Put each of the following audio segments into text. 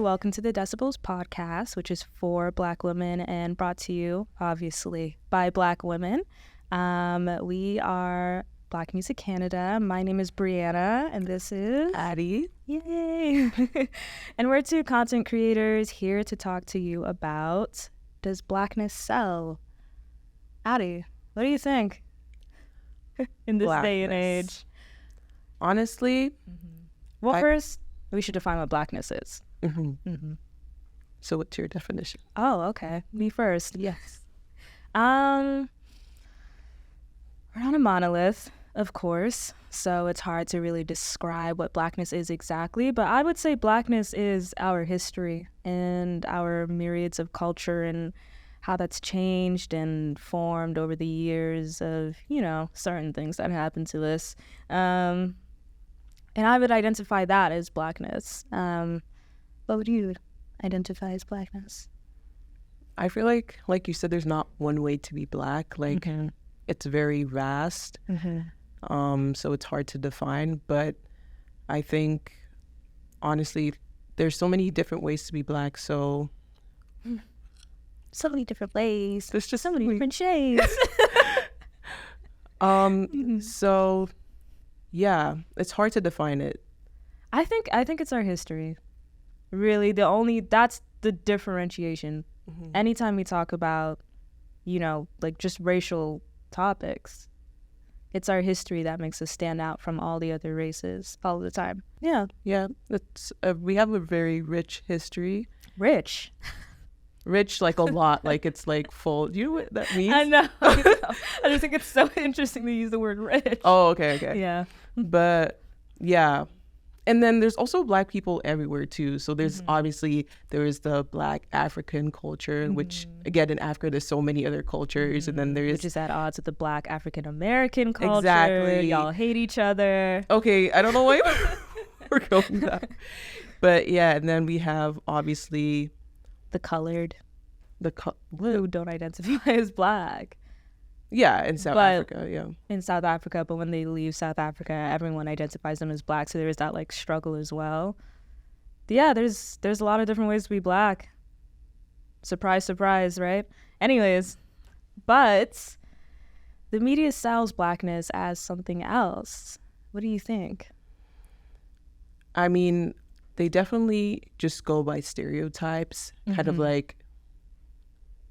welcome to the Decibelles Podcast, which is for Black women and brought to you, obviously, by Black women. We are Black Music Canada. My name is Breanna, and this is Ade. Yay! And we're two content creators here to talk to you about, does Blackness sell? Ade, what do you think in this day and age? Honestly, well, first, we should define what Blackness is. So what's your definition? Oh, okay. Me first. Yes. We're not a monolith, of course, so it's hard to really describe what Blackness is exactly, but I would say Blackness is our history and our myriads of culture and how that's changed and formed over the years of, you know, certain things that happened to us. And I would identify that as Blackness. What would you identify as Blackness? I feel like you said, there's not one way to be Black. Like, it's very vast. So it's hard to define. But I think, honestly, there's so many different ways to be Black. So many different ways. There's just so many different shades. So, yeah, it's hard to define it. I think it's our history. Really, that's the differentiation. Anytime we talk about, you know, like just racial topics, it's our history that makes us stand out from all the other races all the time. Yeah. It's we have a very rich history. Rich, like a lot. Like it's like full. Do you know what that means? I know. I just think it's so interesting to use the word rich. Oh, okay. Yeah. But yeah. And then there's also Black people everywhere too. So there's obviously there's the Black African culture, which again in Africa there's so many other cultures, and then there's which is at odds with the Black African American culture. Exactly. Y'all hate each other. Okay, I don't know why we're going with that. But yeah, and then we have obviously the colored, who don't identify as Black. Yeah, in South Africa, yeah. In South Africa, but when they leave South Africa, everyone identifies them as Black, so there is that like struggle as well. But yeah, there's a lot of different ways to be Black. Surprise, surprise, right? Anyways, but the media sells Blackness as something else. What do you think? I mean, they definitely just go by stereotypes, kind of like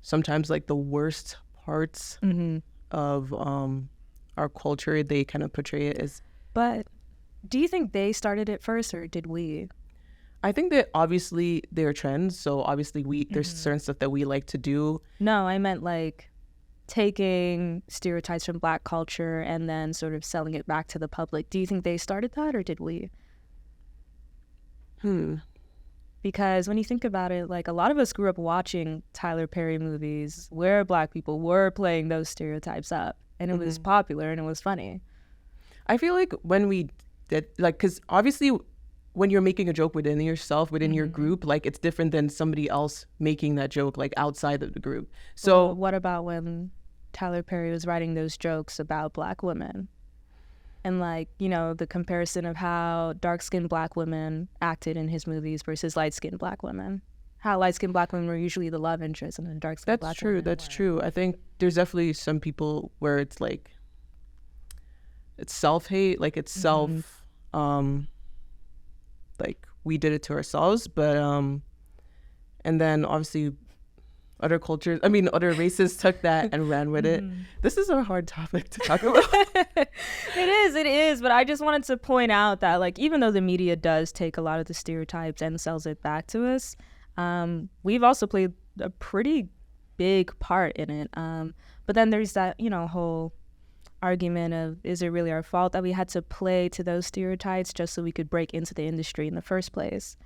sometimes like the worst parts of our culture, they kind of portray it as. But do you think they started it first, or did we? I think that obviously there are trends, so obviously there's certain stuff that we like to do. No, I meant like taking stereotypes from Black culture and then sort of selling it back to the public. Do you think they started that, or did we? Because when you think about it, like a lot of us grew up watching Tyler Perry movies where Black people were playing those stereotypes up, and it was popular and it was funny. I feel like when we did, like, because obviously when you're making a joke within yourself, within your group, like it's different than somebody else making that joke like outside of the group. So well, what about when Tyler Perry was writing those jokes about Black women? And like, you know, the comparison of how dark-skinned Black women acted in his movies versus light-skinned Black women. How light-skinned Black women were usually the love interest, and then dark-skinned Black women. That's true. I think there's definitely some people where it's like, it's self-hate, like it's self, like we did it to ourselves. But, and then obviously other races took that and ran with it. This is a hard topic to talk about. It is. But I just wanted to point out that, like, even though the media does take a lot of the stereotypes and sells it back to us, we've also played a pretty big part in it. But then there's that, you know, whole argument of, is it really our fault that we had to play to those stereotypes just so we could break into the industry in the first place?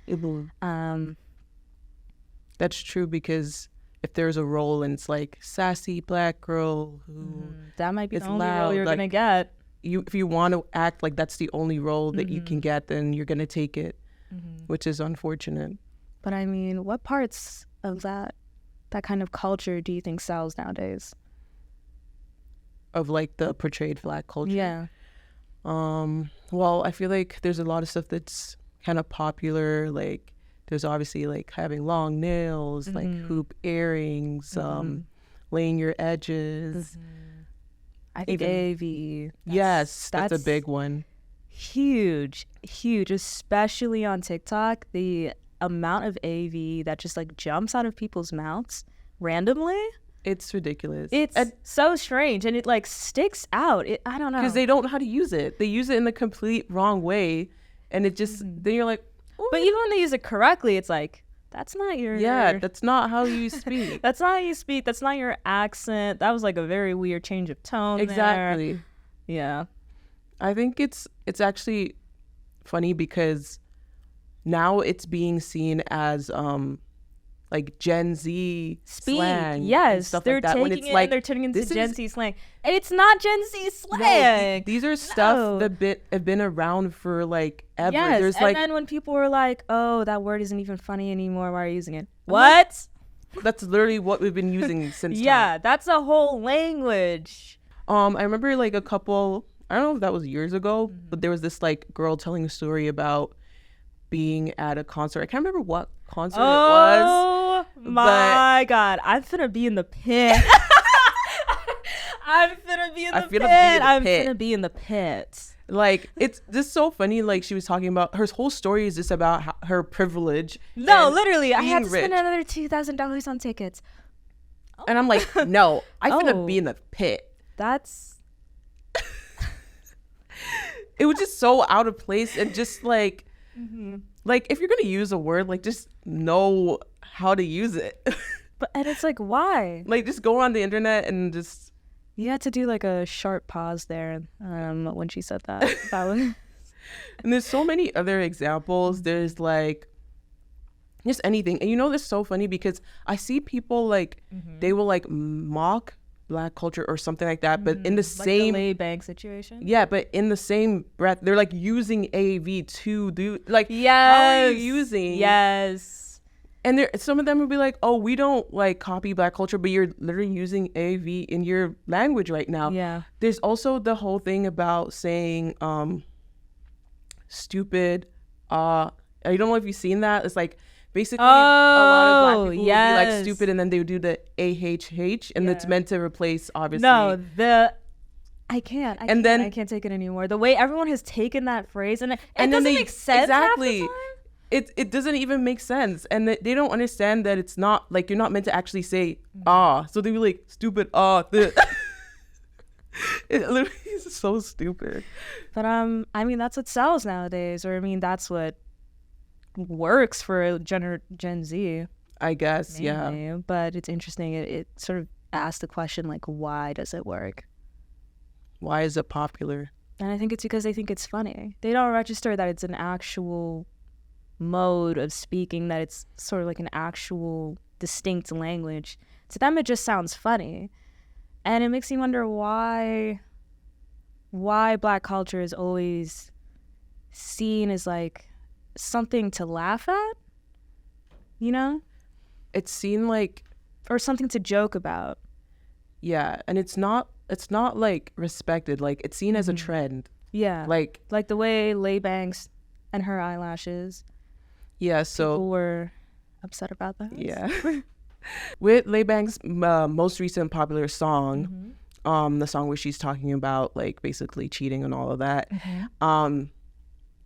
That's true, because if there's a role and it's like sassy Black girl who that might be the only loud, role you're gonna get. If you want to act like that's the only role that you can get, then you're gonna take it, which is unfortunate. But I mean, what parts of that kind of culture do you think sells nowadays? Of like the portrayed Black culture? Yeah. Well, I feel like there's a lot of stuff that's kind of popular, like there's obviously like having long nails, like hoop earrings, laying your edges. I think AV. Yes, that's a big one. Huge, especially on TikTok. The amount of AV that just like jumps out of people's mouths randomly. It's ridiculous. It's so strange, and it like sticks out. I don't know. Because they don't know how to use it. They use it in the complete wrong way, and it just then you're like, ooh. But even when they use it correctly, it's like, that's not your... Yeah, that's not how you speak. That's not how you speak. That's not your accent. That was like a very weird change of tone Exactly. there. Yeah. I think it's actually funny because now it's being seen as like Gen Z slang. Yes, stuff they're like that. taking When it's it like, and they're turning into Gen is, Z slang. And it's not Gen Z slang. No, these are stuff that have been around for like ever. Yes, There's and like, then when people were like, oh, that word isn't even funny anymore, why are you using it? What? That's literally what we've been using since Yeah, that's a whole language. I remember like a couple, I don't know if that was years ago, but there was this like girl telling a story about being at a concert. I can't remember what concert it was. Oh my God. I'm finna be in the pit. I'm finna be in the pit. Like, it's just so funny. Like, she was talking about, her whole story is just about her privilege. No, literally. I had to rich. spend another $2,000 on tickets. And I'm like, no, I finna be in the pit. That's... It was just so out of place and just like, like, if you're gonna use a word, like, just know how to use it. And it's like, why? Like, just go on the internet and just... You had to do like a sharp pause there when she said that. That was... And there's so many other examples. There's like just anything. And you know, it's so funny because I see people like they will like mock Black culture or something like that, but in the same the Lay Bank situation. Yeah, but in the same breath, they're like using AV to do like, yes, how are you using? Yes. And there, some of them would be like, "Oh, we don't like copy Black culture, but you're literally using AV in your language right now." Yeah. There's also the whole thing about saying stupid. I don't know if you've seen that. It's like basically a lot of Black people would be like stupid, and then they would do the AHH, and it's meant to replace obviously. No, I can't take it anymore. The way everyone has taken that phrase and then doesn't make sense. Exactly. Half the time. It doesn't even make sense, and they don't understand that it's not like you're not meant to actually say so they be like stupid It literally is so stupid. But I mean that's what sells nowadays, or I mean that's what works for Gen Z, I guess. mainly. Yeah, but it's interesting. It sort of asks the question like, why does it work? Why is it popular? And I think it's because they think it's funny. They don't register that it's an actual mode of speaking, that it's sort of like an actual distinct language. To them it just sounds funny, and it makes me wonder why Black culture is always seen as like something to laugh at, you know? It's seen like, or something to joke about. Yeah, and it's not like respected. Like, it's seen as a trend. Yeah, like the way Lay Banks and her eyelashes. Yeah, so people were upset about that. Yeah. With Lay Banks' most recent popular song, the song where she's talking about like basically cheating and all of that,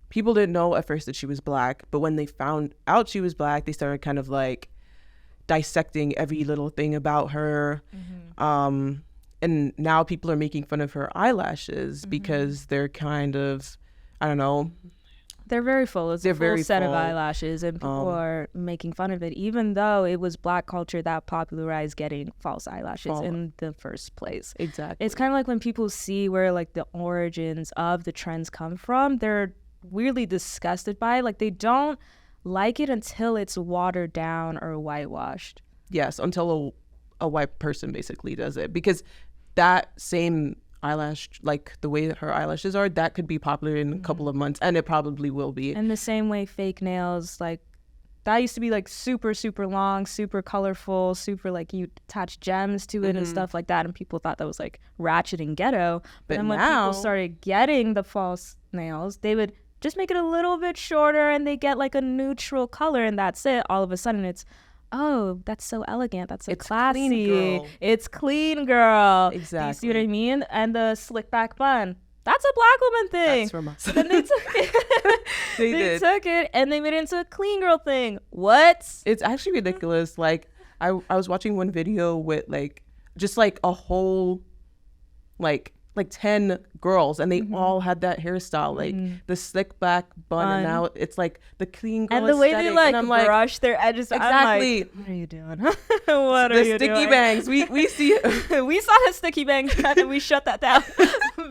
people didn't know at first that she was Black, but when they found out she was Black, they started kind of like dissecting every little thing about her. And now people are making fun of her eyelashes because they're kind of, I don't know, they're very full. It's a full set of eyelashes, and people are making fun of it, even though it was Black culture that popularized getting false eyelashes in the first place. Exactly. It's kind of like when people see where like the origins of the trends come from, they're weirdly disgusted by it. Like, they don't like it until it's watered down or whitewashed. Yes, until a white person basically does it, because that same eyelash, like the way that her eyelashes are, that could be popular in a couple of months, and it probably will be. And the same way fake nails, like that used to be like super long, super colorful, super like you attach gems to it and stuff like that, and people thought that was like ratchet and ghetto. But then when people started getting the false nails, they would just make it a little bit shorter and they get like a neutral color and that's it. All of a sudden it's, oh, that's so elegant. That's so classy. Clean, girl. It's clean, girl. Exactly. Do you see what I mean? And the slick back bun. That's a Black woman thing. That's from us. Then they took it. They took it and they made it into a clean girl thing. What? It's actually ridiculous. Like I was watching one video with like just like a whole like 10 girls and they all had that hairstyle, like the slick back bun, and now it's like the clean girl and the way they like I'm brush their edges. Exactly. I'm like, what are you doing? What are the you sticky doing? bangs. We see it. We saw the sticky bang trend and we shut that down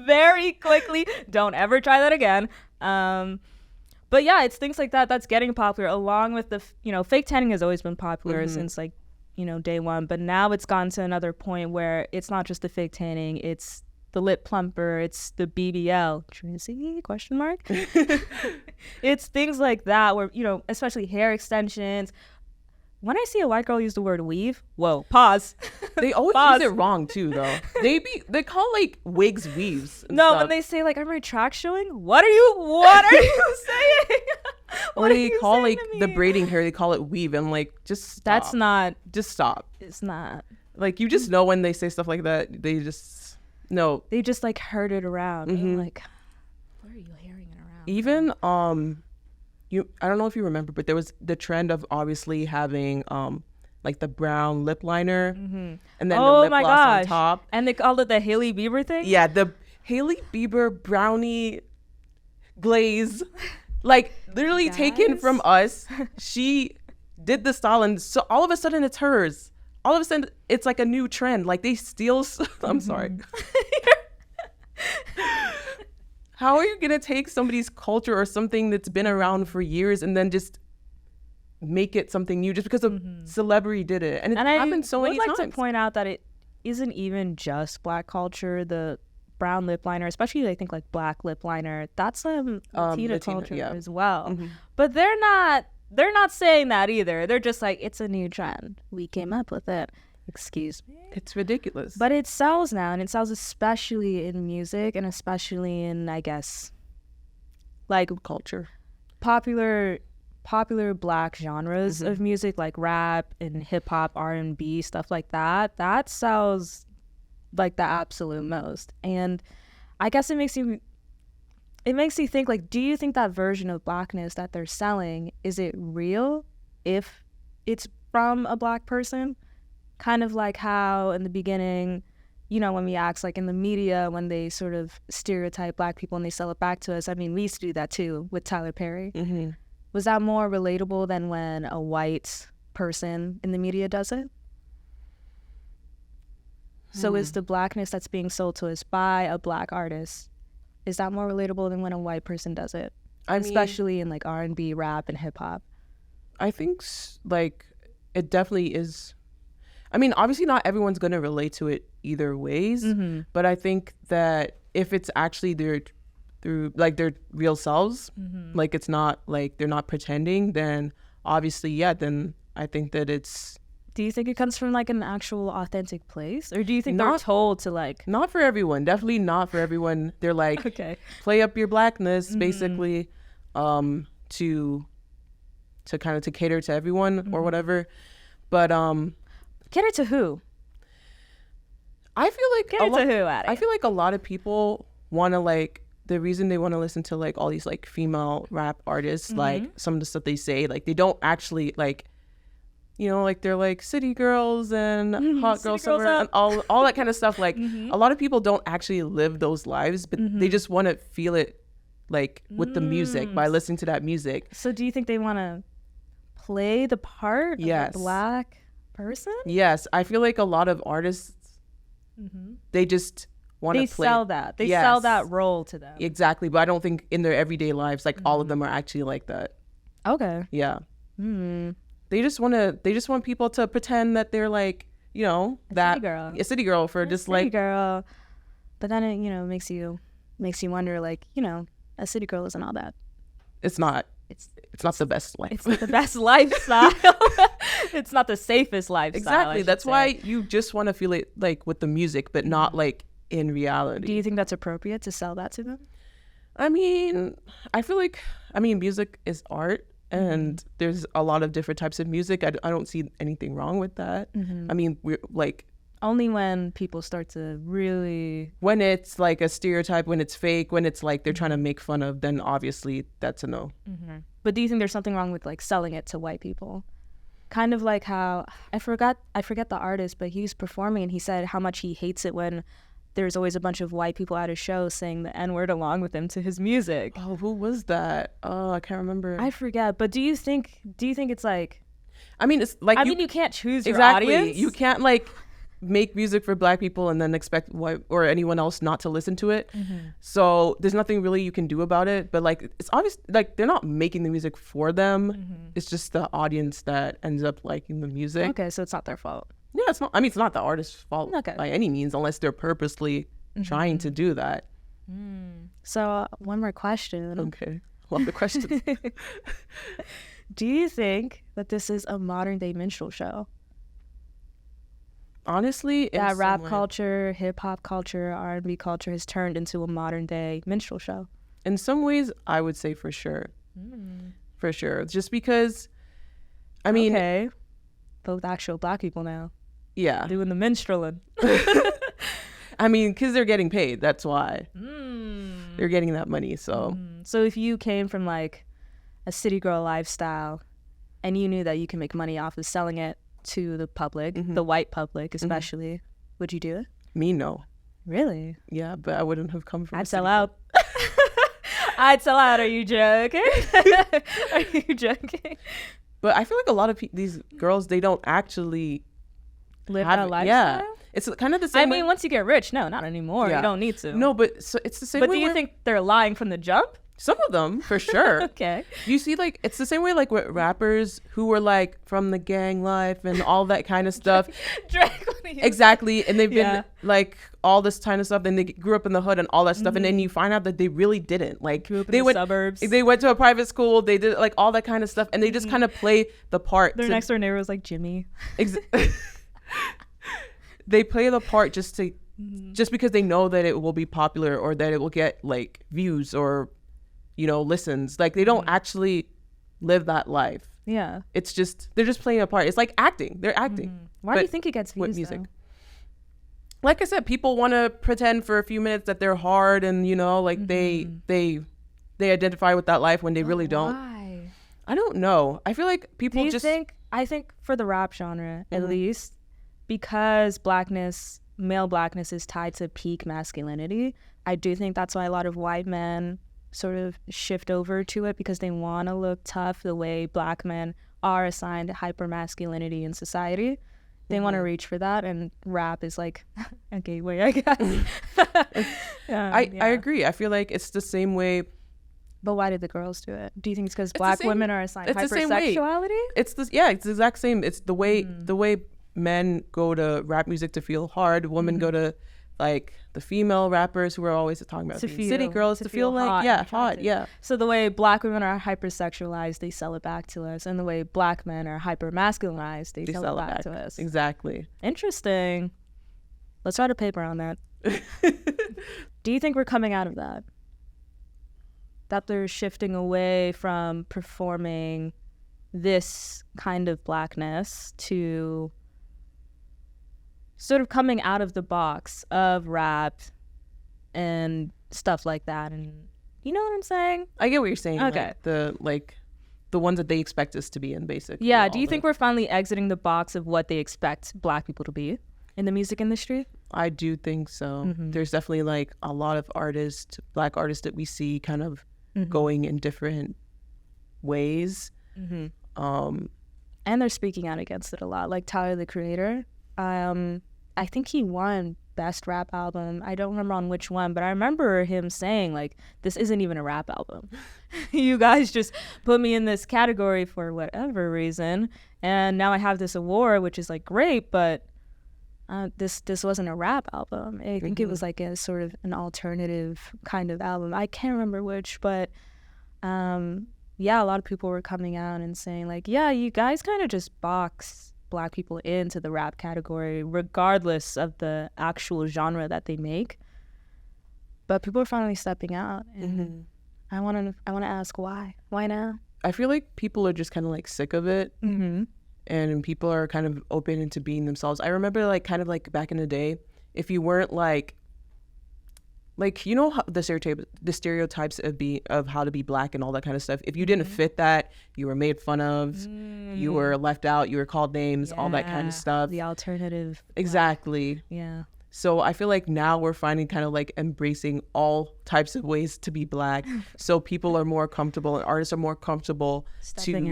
very quickly. Don't ever try that again. But yeah, it's things like that that's getting popular, along with the fake tanning has always been popular since like day one, but now it's gone to another point where it's not just the fake tanning, it's the lip plumper, it's the BBL, Tracy, question mark. It's things like that where, especially hair extensions. When I see a white girl use the word weave, whoa, pause. They always use it wrong too, though. They call like wigs weaves. No, stuff. when they say like, are my tracks showing? What are you saying? Or they call like the braiding hair, they call it weave. And like, just stop. That's not. Just stop. It's not. Like, you just know when they say stuff like that, they just no. They just like herd it around. And like, where are you hearing it around? Even I don't know if you remember, but there was the trend of obviously having like the brown lip liner and then the lip gloss on top. And they called it the Hailey Bieber thing? Yeah, the Hailey Bieber brownie glaze. Like, literally taken from us. She did the style, and so all of a sudden it's hers. All of a sudden it's like a new trend. Like, they steal I'm sorry. How are you going to take somebody's culture or something that's been around for years and then just make it something new just because a celebrity did it? And it happens so many times. I would like to point out that it isn't even just Black culture. The brown lip liner, especially I think like black lip liner, that's Latina culture as well. But they're not saying that either. They're just like, it's a new trend. We came up with it. Excuse me. It's ridiculous. But it sells now, and it sells especially in music and especially in, I guess, like culture. Popular Black genres of music, like rap and hip hop, R&B, stuff like that. That sells like the absolute most. And I guess it makes you think, like, do you think that version of Blackness that they're selling, is it real if it's from a Black person? Kind of like how in the beginning, when we ask, like in the media, when they sort of stereotype Black people and they sell it back to us. I mean, we used to do that too with Tyler Perry. Was that more relatable than when a white person in the media does it? So is the Blackness that's being sold to us by a Black artist, is that more relatable than when a white person does it? Especially in like R&B, rap, and hip hop. I think like it definitely is. I mean, obviously not everyone's going to relate to it either ways, but I think that if it's actually their real selves, like it's not like they're not pretending, then obviously, then I think that it's... Do you think it comes from like an actual authentic place? Or do you think they're told to like... Not for everyone. Definitely not for everyone. They're like, okay, play up your Blackness, basically, to kind of to cater to everyone or whatever. But... Cater to who? I feel like I feel like a lot of people want to like, the reason they want to listen to like all these like female rap artists, like some of the stuff they say, like they don't actually like, like they're like city girls and hot girl summer and all that kind of stuff. Like a lot of people don't actually live those lives, but they just want to feel it like with the music by listening to that music. So do you think they want to play the part of a Black person? Yes, I feel like a lot of artists, they just want to play. They sell that role to them. Exactly, but I don't think in their everyday lives, like all of them are actually like that. Okay. Yeah. They just want people to pretend that they're like, a city girl for just like girl. But then it, makes you wonder, like, a city girl isn't all that. It's not. It's not the best life. It's not the best lifestyle. It's not the safest lifestyle. Exactly. That's why you just want to feel it like with the music, but not like in reality. Do you think that's appropriate to sell that to them? I mean, I feel like, music is art, and there's a lot of different types of music. I don't see anything wrong with that. I mean, we're like, only when people start to really, when it's like a stereotype, when it's fake, when it's like they're trying to make fun of, then obviously that's a no. But do you think there's something wrong with like selling it to white people? Kind of like how I forget the artist, but he was performing and he said how much he hates it when there's always a bunch of white people at his show saying the N-word along with him to his music. Oh, who was that? Oh, I can't remember. I forget. But do you think it's like, I mean, it's like, you can't choose your exactly. audience. You can't like make music for Black people and then expect white or anyone else not to listen to it. So there's nothing really you can do about it. But like, it's obvious, like they're not making the music for them. It's just the audience that ends up liking the music. Okay, so it's not their fault. Yeah, it's not. I mean, it's not the artist's fault by any means, unless they're purposely trying to do that. So one more question. Okay, love the questions. Do you think that this is a modern day minstrel show? Honestly, that rap culture, hip hop culture, R&B culture has turned into a modern day minstrel show. In some ways, I would say for sure. For sure. Just because, I mean, okay, both actual Black people now. Yeah. Doing the minstreling. I mean, because they're getting paid. That's why. They're getting that money. So So if you came from like a city girl lifestyle and you knew that you can make money off of selling it to the public, the white public especially, would you do it? Me, no. Really? Yeah, but I wouldn't have come from I'd sell out. I'd sell out. Are you joking? Are you joking? But I feel like a lot of these girls, they don't actually live that lifestyle. Yeah, it's kind of the same. I mean, once you get rich, no, not anymore. Yeah. You don't need to. No, but so it's the same. But do you think they're lying from the jump? Some of them, for sure. Okay. You see, like, it's the same way, like, with rappers who were, like, from the gang life and all that kind of stuff. Exactly. And they've been, like, all this kind of stuff. And they grew up in the hood and all that stuff. And then you find out that they really didn't. Like, they went suburbs. They went to a private school. They did, like, all that kind of stuff. And they just kind of play the part. Their next door neighbor was like Jimmy. They play the part just because they know that it will be popular or that it will get, like, views or, you know, listens. Like, they don't actually live that life. Yeah. It's just, they're just playing a part. It's like acting. They're acting. Why do you think it gets views, music? Though? Like I said, people want to pretend for a few minutes that they're hard and, you know, like they identify with that life when they really don't. Why? I don't know. I feel like people I think for the rap genre, at least, because male blackness is tied to peak masculinity, I do think that's why a lot of white men sort of shift over to it, because they want to look tough the way Black men are assigned hyper masculinity in society. They want to reach for that, and rap is like a gateway, I guess. I agree. I feel like it's the same way. But why did the girls do it? Do you think it's because Black women are assigned hypersexuality? It's the exact same. It's the way men go to rap music to feel hard. Women go to, like, the female rappers who are always talking about city girls to feel like hot. So the way Black women are hypersexualized, they sell it back to us, and the way Black men are hyper masculinized, they sell it back to us. Exactly. Interesting. Let's write a paper on that. Do you think we're coming out of that? That they're shifting away from performing this kind of Blackness to sort of coming out of the box of rap and stuff like that, and you know what I'm saying? I get what you're saying. Okay. The ones that they expect us to be in, basically. Yeah. Do you think we're finally exiting the box of what they expect Black people to be in the music industry? I do think so. There's definitely, like, a lot of Black artists that we see kind of going in different ways. And they're speaking out against it a lot. Like Tyler, the Creator. I think he won Best Rap Album. I don't remember on which one, but I remember him saying, like, this isn't even a rap album. You guys just put me in this category for whatever reason, and now I have this award, which is, like, great, but this wasn't a rap album. I think it was like a sort of an alternative kind of album. I can't remember which, but a lot of people were coming out and saying, like, yeah, you guys kind of just box Black people into the rap category regardless of the actual genre that they make. But people are finally stepping out, and I want to ask why. Why now? I feel like people are just kind of like sick of it, and people are kind of open into being themselves. I remember like kind of like back in the day, if you weren't like you know how the stereotypes of how to be black and all that kind of stuff. If you didn't fit that, you were made fun of, you were left out, you were called names, all that kind of stuff. The alternative. Exactly. Black. Yeah. So I feel like now we're finding kind of like embracing all types of ways to be black. So people are more comfortable and artists are more comfortable stepping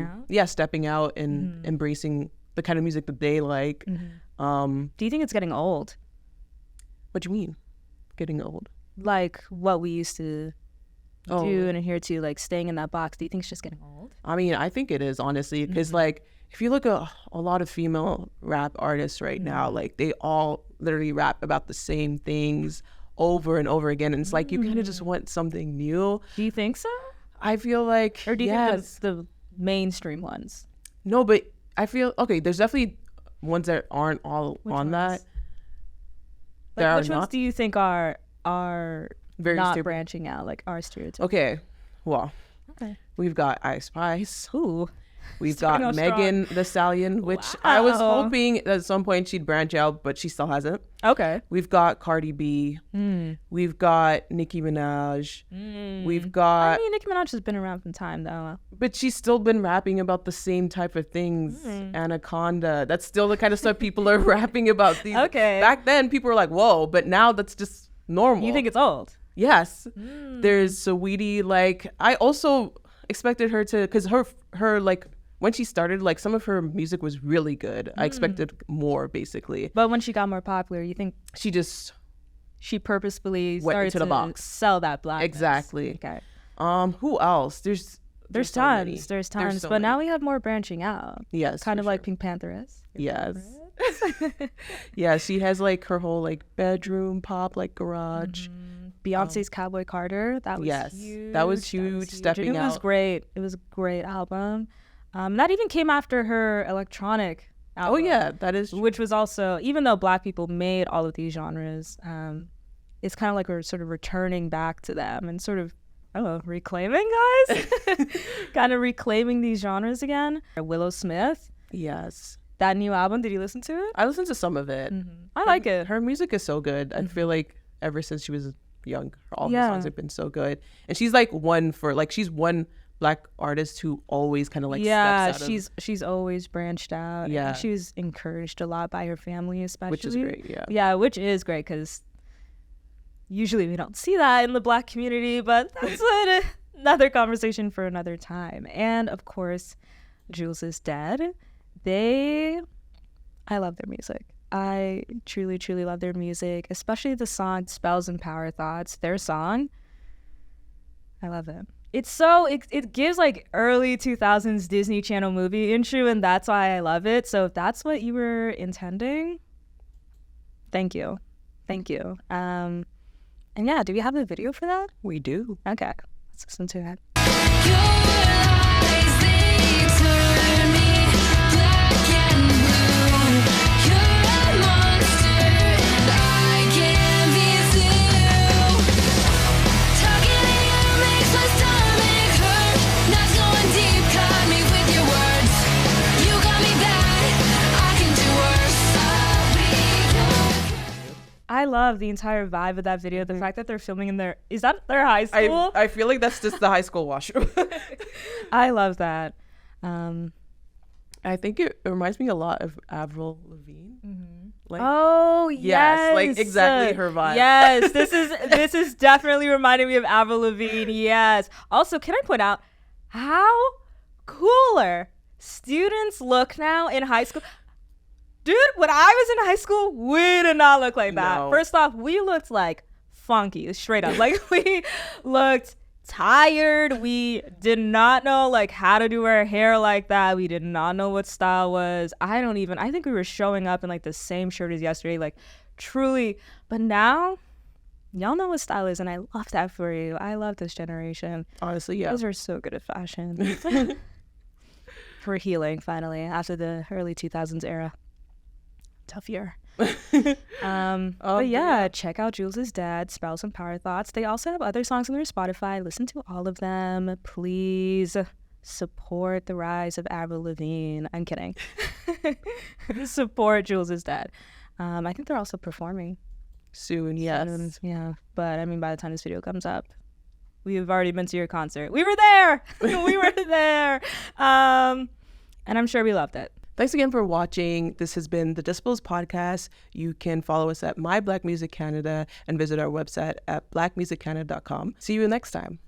out and embracing the kind of music that they like. Do you think it's getting old? What do you mean? Getting old? Like what we used to do and adhere to, like staying in that box. Do you think it's just getting old? I mean, I think it is, honestly, because like if you look at a lot of female rap artists right now, like they all literally rap about the same things over and over again, and it's like you kind of just want something new. Do you think so? I feel like, or do you think the mainstream ones? No, but I feel there's definitely ones that aren't all Which on ones? That. Like, which ones do you think are very not branching out, like our stereotypes? Okay, well, we've got Ice Spice. Ooh. We've got Megan Thee Stallion, which I was hoping at some point she'd branch out, but she still hasn't. Okay. We've got Cardi B. We've got Nicki Minaj. We've got... I mean, Nicki Minaj has been around from time, though. But she's still been rapping about the same type of things. Anaconda. That's still the kind of stuff people are rapping about. Okay. Back then, people were like, whoa, but now that's just normal. You think it's old? Yes. There's Saweetie. Like, I also expected her to... Because her like... When she started, like some of her music was really good. I expected more, basically. But when she got more popular, you think she purposefully went started into the box, sell that blackness? Exactly. Okay. Who else? There's tons. So there's tons. But now we have more branching out. Yes. Kind of like Pink Panther is. Yes. Yeah, she has like her whole like bedroom pop, like garage. Beyonce's Cowboy Carter. That was huge. That was huge. Stepping out. It was great. It was a great album. That even came after her electronic album. Oh yeah, that is true. Which was also, even though Black people made all of these genres, it's kind of like we're sort of returning back to them and sort of, reclaiming, guys? Kind of reclaiming these genres again. Willow Smith. Yes. That new album, did you listen to it? I listened to some of it. I like it. Her music is so good. I feel like ever since she was young, all her songs have been so good. And she's like she's one Black artist who always kind of like steps out of... she's always branched out. Yeah, and she was encouraged a lot by her family, especially, which is great. Which is great because usually we don't see that in the Black community, but that's another conversation for another time. And of course, Jules is dead. I love their music. I truly, truly love their music, especially the song Spells and Power Thoughts. Their song, I love it. It's so, it gives like early 2000s Disney Channel movie intro, and that's why I love it. So if that's what you were intending, thank you. Thank you. And yeah, do we have a video for that? We do. Okay, let's listen to it. I love the entire vibe of that video. The fact that they're filming in is that their high school? I feel like that's just the high school washroom. I love that. I think it reminds me a lot of Avril Lavigne. Like, oh yes, like exactly her vibe. Yes, this is definitely reminding me of Avril Lavigne. Yes. Also, can I point out how cooler students look now in high school? Dude, when I was in high school, we did not look like that. No. First off, we looked like funky, straight up. Like, we looked tired. We did not know like how to do our hair like that. We did not know what style was. I think we were showing up in like the same shirt as yesterday, like truly. But now, y'all know what style is, and I love that for you. I love this generation. Honestly, yeah. Those are so good at fashion. We're healing finally after the early 2000s era. Tough year. But yeah, check out Jules' dad, Spells and Power Thoughts. They also have other songs on their Spotify. Listen to all of them. Please support the rise of Avril Lavigne. I'm kidding. Support Jules' dad. I think they're also performing Soon, yes. Yeah, but I mean, by the time this video comes up, we've already been to your concert. We were there. We were there. And I'm sure we loved it. Thanks again for watching. This has been the Decibelles Podcast. You can follow us at My Black Music Canada and visit our website at blackmusiccanada.com. See you next time.